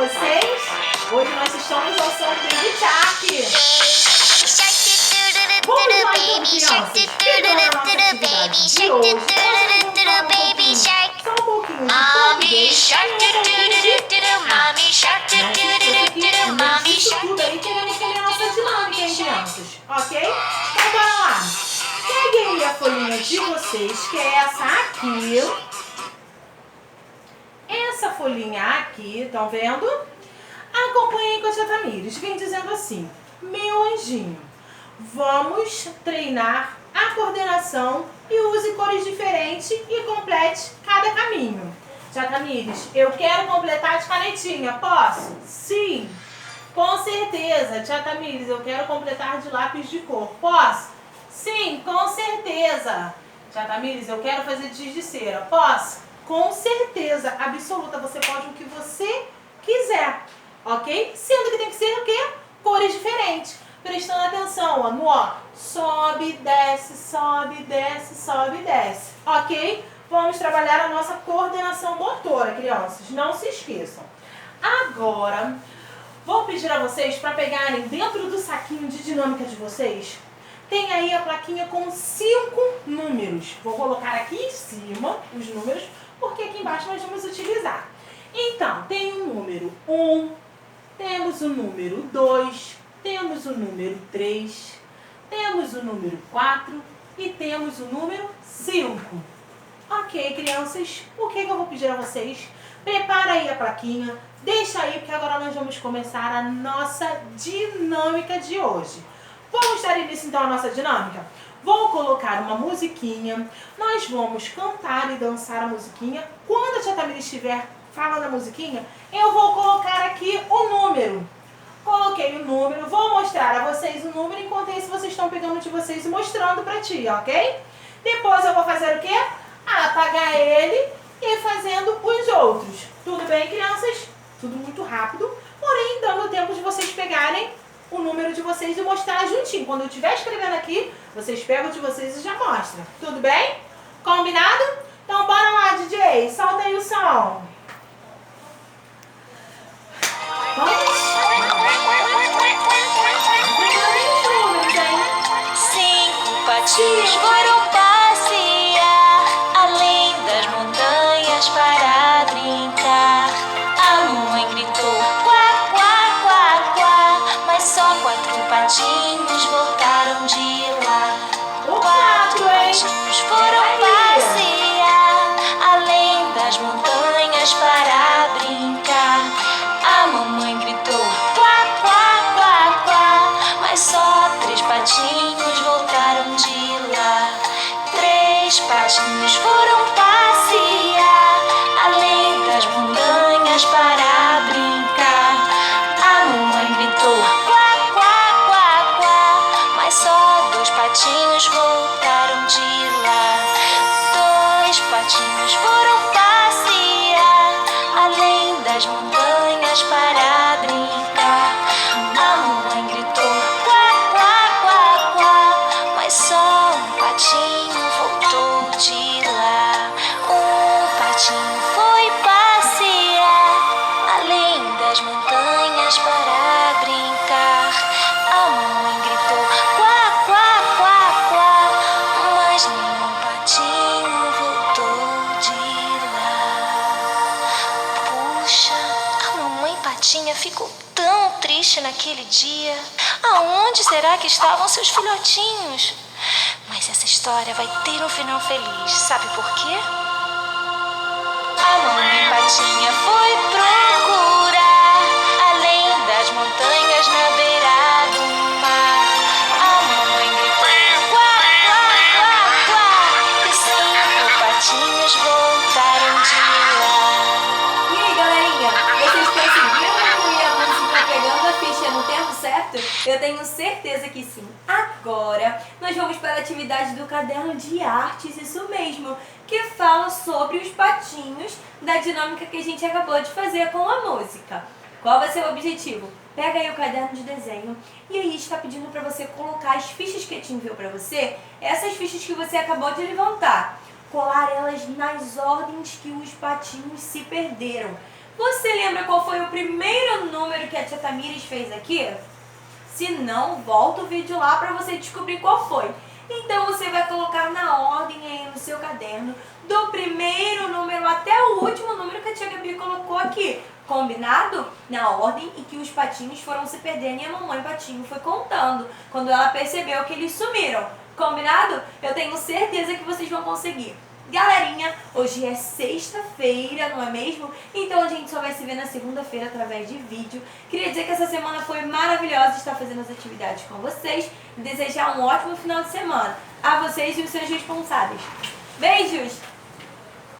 vocês? Hoje nós estamos ao som do Baby Shark. Vamos lá então, crianças. Pegando a nossa atividade de hoje, nós vamos falar um pouquinho, só um pouquinho de português e um pouquinho de isso tudo aí queremos fazer a nossa dinâmica, hein, crianças? Ok? Então bora lá. Peguem aí a folhinha de vocês, que é essa aqui. Essa folhinha aqui, estão vendo? Acompanhem com a tia Tamires. Vem dizendo assim: meu anjinho, vamos treinar a coordenação e use cores diferentes e complete cada caminho. Tia Tamires, eu quero completar de canetinha, posso? Sim, com certeza. Tia Tamires, eu quero completar de lápis de cor, posso? Sim, com certeza. Tia Tamires, eu quero fazer giz de cera, posso? Com certeza absoluta, você pode o que você quiser, ok? Sendo que tem que ser o quê? Cores diferentes. Prestando atenção, ó, no ó, sobe, desce, sobe, desce, sobe, desce, ok? Vamos trabalhar a nossa coordenação motora, crianças, não se esqueçam. Agora, vou pedir a vocês para pegarem dentro do saquinho de dinâmica de vocês, tem aí a plaquinha com 5 números. Vou colocar aqui em cima os números, porque aqui embaixo nós vamos utilizar. Então, tem o número 1, temos o número 2, temos o número 3, temos o número 4 e temos o número 5. Ok, crianças, o que eu vou pedir a vocês? Prepara aí a plaquinha, deixa aí, porque agora nós vamos começar a nossa dinâmica de hoje. Vamos dar início então à nossa dinâmica? Vou colocar uma musiquinha, nós vamos cantar e dançar a musiquinha. Quando a tia Tamires estiver falando a musiquinha, eu vou colocar aqui o número. Coloquei o número, vou mostrar a vocês o número, enquanto isso vocês estão pegando de vocês e mostrando pra tia, ok? Depois eu vou fazer o quê? Apagar ele e fazendo os outros. Tudo bem, crianças? Tudo muito rápido, porém dando tempo de vocês pegarem o número de vocês e mostrar juntinho. Quando eu estiver escrevendo aqui, vocês pegam de vocês e já mostram. Tudo bem? Combinado? Então bora lá, DJ. Solta aí o som. Vamos? 5 patinhos foram passear além das montanhas para brincar. A mamãe gritou quá, quá, quá, quá, mas só 4 patinhos voltaram de lá. 4 patinhos foram passear além das montanhas para brincar. A mamãe gritou quá, quá, quá, quá, mas só 3 patinhos voltaram de lá. 3 patinhos foram passear além das montanhas para brincar. A mamãe gritou quá, quá, quá, quá, mas só 2 patinhos voltaram de lá. 2 patinhos foram passear além das montanhas para brincar. A mamãe gritou quá, quá, quá, quá, mas só 1 patinho voltou de lá. 1 patinho foi passear além das montanhas para brincar. A mamãe gritou quá, quá, quá, quá, mas nenhum patinho voltou de lá. Puxa, a mamãe patinha ficou tão triste naquele dia. Aonde será que estavam seus filhotinhos? Mas essa história vai ter um final feliz. Sabe por quê? A mamãe patinha foi procurar além das montanhas na beira do mar. A mamãe gritou quá, quá, quá, quá, e 5 patinhos voltaram de lá. E aí, galerinha, vocês conseguiram concluir a música pegando a ficha no tempo certo? Eu tenho certeza que sim. Agora, nós vamos para a atividade do caderno de artes, isso mesmo, que fala sobre os patinhos da dinâmica que a gente acabou de fazer com a música. Qual vai ser o objetivo? Pega aí o caderno de desenho e aí está pedindo para você colocar as fichas que a Tim enviou para você, essas fichas que você acabou de levantar, colar elas nas ordens que os patinhos se perderam. Você lembra qual foi o primeiro número que a tia Tamires fez aqui? Se não, volta o vídeo lá para você descobrir qual foi. Então você vai colocar na ordem aí no seu caderno, do primeiro número até o último número que a tia Gabi colocou aqui. Combinado? Na ordem em que os patinhos foram se perdendo e a mamãe patinho foi contando, quando ela percebeu que eles sumiram. Combinado? Eu tenho certeza que vocês vão conseguir. Galerinha, hoje é sexta-feira, não é mesmo? Então a gente só vai se ver na segunda-feira através de vídeo. Queria dizer que essa semana foi maravilhosa estar fazendo as atividades com vocês e desejar um ótimo final de semana a vocês e os seus responsáveis. Beijos!